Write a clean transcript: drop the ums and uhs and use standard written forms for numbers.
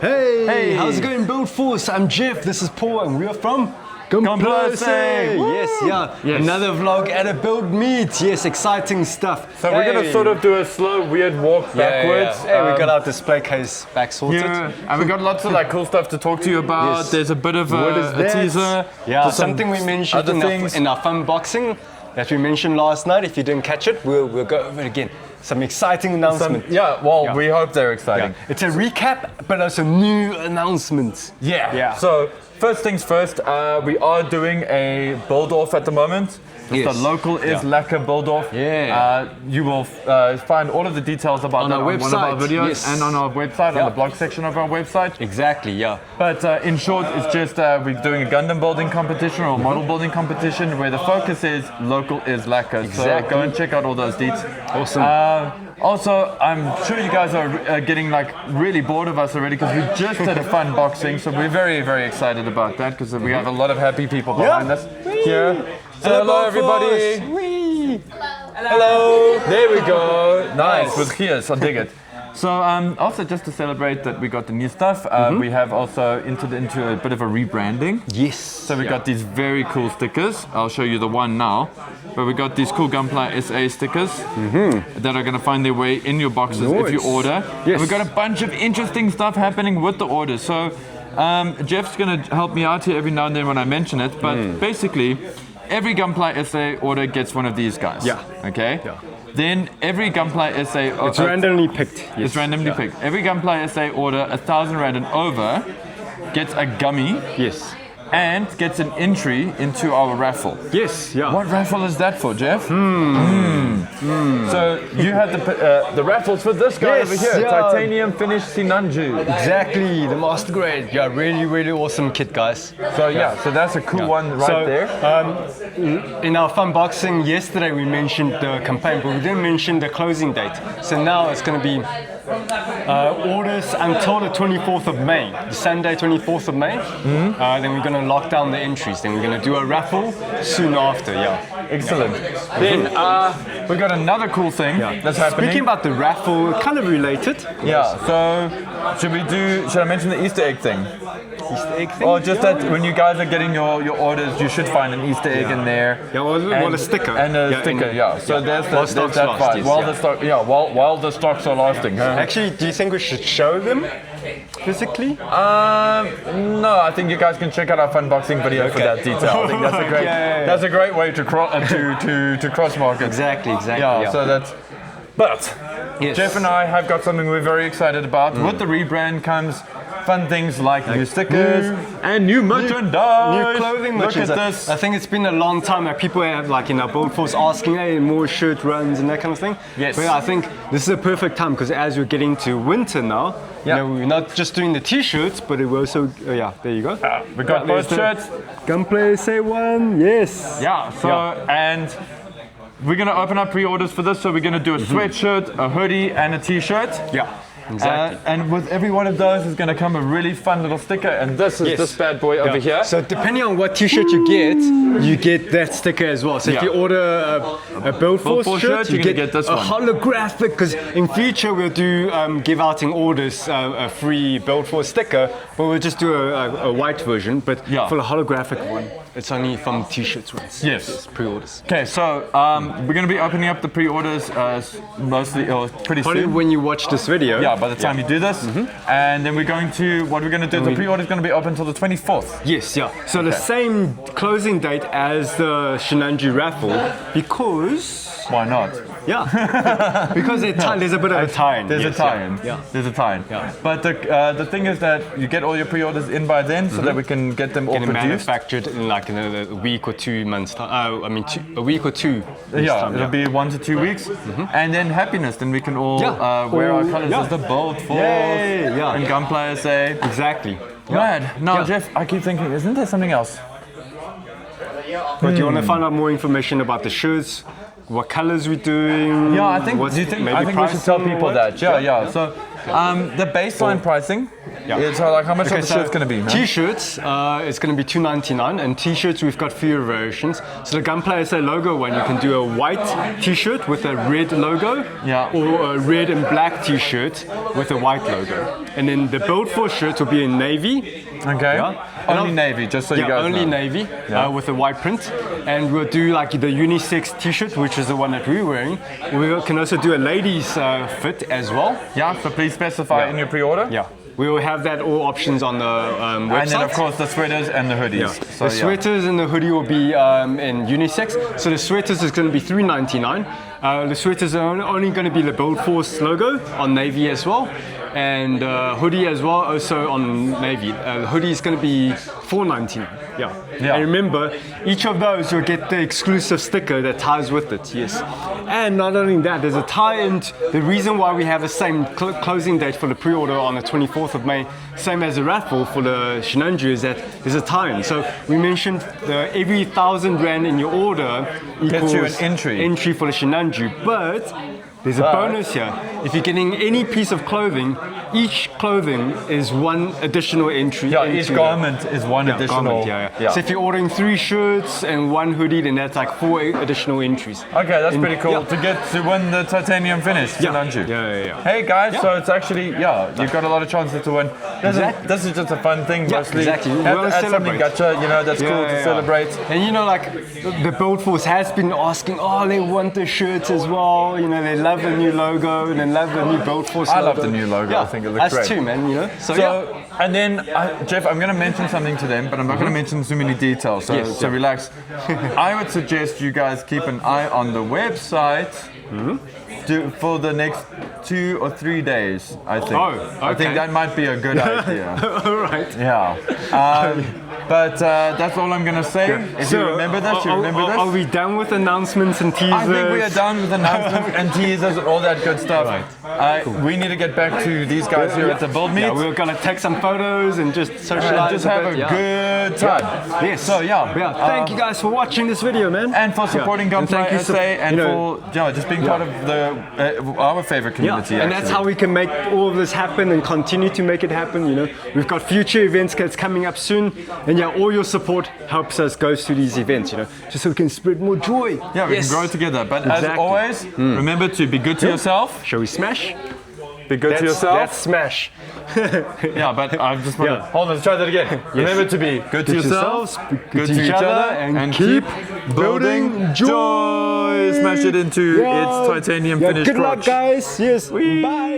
Hey, Hey. how's it going, Build Force? I'm Jeff, this is Paul, and we are from Complacent. Yes. Another vlog at a build meet. Yes, exciting stuff. So we're gonna sort of do a slow, weird walk backwards. Hey, we got our display case back sorted. Yeah, and we got lots of like cool stuff to talk to you about. Yes. There's a bit of What is a that? teaser. Yeah, Just some something we mentioned other things. in our fun boxing that we mentioned last night. If you didn't catch it, we'll go over it again. Some exciting announcements. We hope they're exciting. It's a recap, but also new announcements. Yeah. So first things first, we are doing a build off at the moment. It's Yes. the local is lacquer build off. Yeah. You will find all of the details about that our on one of our website, videos yes. and on our website, on the blog section of our website. Exactly, yeah. But in short, it's just we're doing a Gundam building competition or a model building competition where the focus is local is lacquer. Exactly. So go and check out all those deets. Awesome. Also, I'm sure you guys are getting like really bored of us already because we just had a fun boxing. So we're very, very excited about that because we have a lot of happy people behind us here. So hello everybody. Hello. There we go. Nice with Gears. I dig it. So also just to celebrate that we got the new stuff, we have also entered into a bit of a rebranding. Yes. So we got these very cool stickers. I'll show you the one now. But we got these cool Gunpla SA stickers that are going to find their way in your boxes if you Nice. order. Yes. And we've got a bunch of interesting stuff happening with the orders. So Jeff's going to help me out here every now and then when I mention it. But basically, every Gunpla SA order gets one of these guys. Yeah. Okay? Yeah. Then every Gunpla SA... It's randomly picked. Yes. It's randomly picked. Every Gunpla SA order 1,000 Rand and over gets a gummy Yes. and gets an entry into our raffle. Yes, yeah. What raffle is that for, Jeff? So you had the raffles for this guy Yes, over here, yeah. titanium finished Sinanju. Exactly, the master grade. Yeah, really, really awesome kit, guys. So so that's a cool one right there. In our fun boxing yesterday, we mentioned the campaign, but we didn't mention the closing date. So now it's going to be orders until the 24th of May, the Sunday 24th of May. Then we're going to lock down the entries. Then we're going to do a raffle soon after. Yeah. Excellent. Then we got another cool thing that's happening. Speaking about the raffle, kind of related. So should I mention the Easter egg thing? Easter egg thing. Or just that when you guys are getting your orders, you should find an Easter egg in there. Yeah, well, a sticker. And a sticker, So there's While that stocks part. last, yes, While the stocks are lasting. Actually, do you think we should show them physically? No, I think you guys can check out our fun boxing video for that detail. I think that's a great that's a great way to cross market. Exactly. So that's. But Yes. Jeff and I have got something we're very excited about. With the rebrand comes fun things like new stickers and new merchandise. New clothing Look merchandise. at this. I think it's been a long time that people have, like in our Build Force, asking, hey, more shirt runs and that kind of thing. Yes. But I think this is a perfect time because as we're getting to winter now, you know, we're not just doing the t-shirts, but we also, there you go. We got both shirts. Gunplay Say One, yes. And we're gonna open up pre-orders for this. So we're gonna do a sweatshirt, a hoodie, and a t-shirt. Yeah. Exactly. And with every one of those is going to come a really fun little sticker, and this is this bad boy over here. So depending on what t-shirt you get that sticker as well. So if you order a Build Force shirt, you're going to get this a one. holographic, because in future we'll do give out in orders a free Build Force sticker, but we'll just do a white version, but for the holographic one, it's only from t-shirts ones. Yes. Pre-orders. Okay, so we're going to be opening up the pre-orders mostly, or pretty Probably soon. when you watch this video. Yeah, by the time you do this. And then we're going to, what we're going to do, the pre-order is going to be open until the 24th. Yes, So the same closing date as the Shinanju raffle, because... Why not? Yeah, because there's a bit of a tie-in. There's a tie-in. Yeah. There's a tie-in. Yeah. But the thing is that you get all your pre-orders in by then, so that we can get them all Getting produced. manufactured in like in a week or 2 months time. A week or two. It'll be 1 to 2 weeks, and then happiness. Then we can all wear our colors as the Bold Force and Gunpla SA. Exactly. Right. Now, Jeff, I keep thinking, isn't there something else? But you want to find out more information about the shirts, what colors we're doing? Yeah, I think. what's Do you think? maybe I think we should tell pricing, people what? that. Yeah. So The baseline pricing. Yeah. Is like how much Okay, are the shirts going to be? Man? T-shirts, it's going to be $2.99, and T-shirts we've got few variations. So the Gunplay SA logo one, you can do a white T-shirt with a red logo, Yeah. or a red and black T-shirt with a white logo. And then the Build Force shirt will be in navy. Okay. Yeah. Only And navy, just so you Yeah, guys only know. navy Yeah. with a white print, and we'll do like the unisex T-shirt, which is the one that we're wearing. We can also do a ladies fit as well. Yeah. So please specify in your pre-order. Yeah, we will have that all options on the website. And then of course the sweaters and the hoodies. Yeah. So, The sweaters and the hoodie will be in unisex. So the sweaters is going to be $3.99. The sweaters are only going to be the Build Force logo on navy as well, and hoodie as well, also on navy. The hoodie is going to be $4.99. Yeah. Yeah. And remember, each of those you'll get the exclusive sticker that ties with it. Yes. And not only that, there's a tie-in. The reason why we have the same closing date for the pre-order on the 24th of May, same as the raffle for the Shinanju, is that there's a tie-in. So we mentioned every 1,000 rand in your order equals you an entry. for the Shinanju, but there's a bonus here. If you're getting any piece of clothing, each clothing is one additional entry. Yeah, into each the- garment is one additional. Garment, yeah. So if you're ordering 3 shirts and 1 hoodie, then that's like 4 additional entries. Okay, that's pretty cool yeah. to win the titanium finish, don't you? Yeah. Hey guys, so it's actually you've got a lot of chances to win. Exactly. This is just a fun thing, Yeah, mostly. exactly. We Have wanna to add something celebrate. gacha, that's cool to celebrate. And like the Build Force has been asking, they want the shirts as well. They love the new logo and they love the new Build Force logo. I love the new logo. Yeah, I think it looks great. us too, man. So and then Jeff, I'm going to mention something to them, but I'm not going to mention too many details. So Yes, so yeah. relax. I would suggest you guys keep an eye on the website. For the next 2 or 3 days, I think. Oh, I think okay. that might be a good idea. All right. Yeah. But that's all I'm gonna say. If you remember this, you remember this. Are we done with announcements and teasers? I think we are done with announcements and teasers and all that good stuff. Right. We need to get back to these guys here at the Build Meet. Yeah, we're gonna take some photos and just socialize. and just have a bit, good time. Yes. So Thank you guys for watching this video, man. and for supporting Gunplay thank you SA and for just being part of our favorite community. And that's how we can make all of this happen and continue to make it happen. We've got future events that's coming up soon, and all your support helps us go to these events. Just so we can spread more joy. Yeah, we can grow together. But as Exactly. always, remember to be good to yourself. Shall we smash? Be good to yourself. That's smash. Yeah, but I just want to hold on. Let's try that again. Remember to be good to yourselves, good to each other, and keep building joy. Smash it into its titanium finish. Good luck, crotch. guys. Yes. Bye.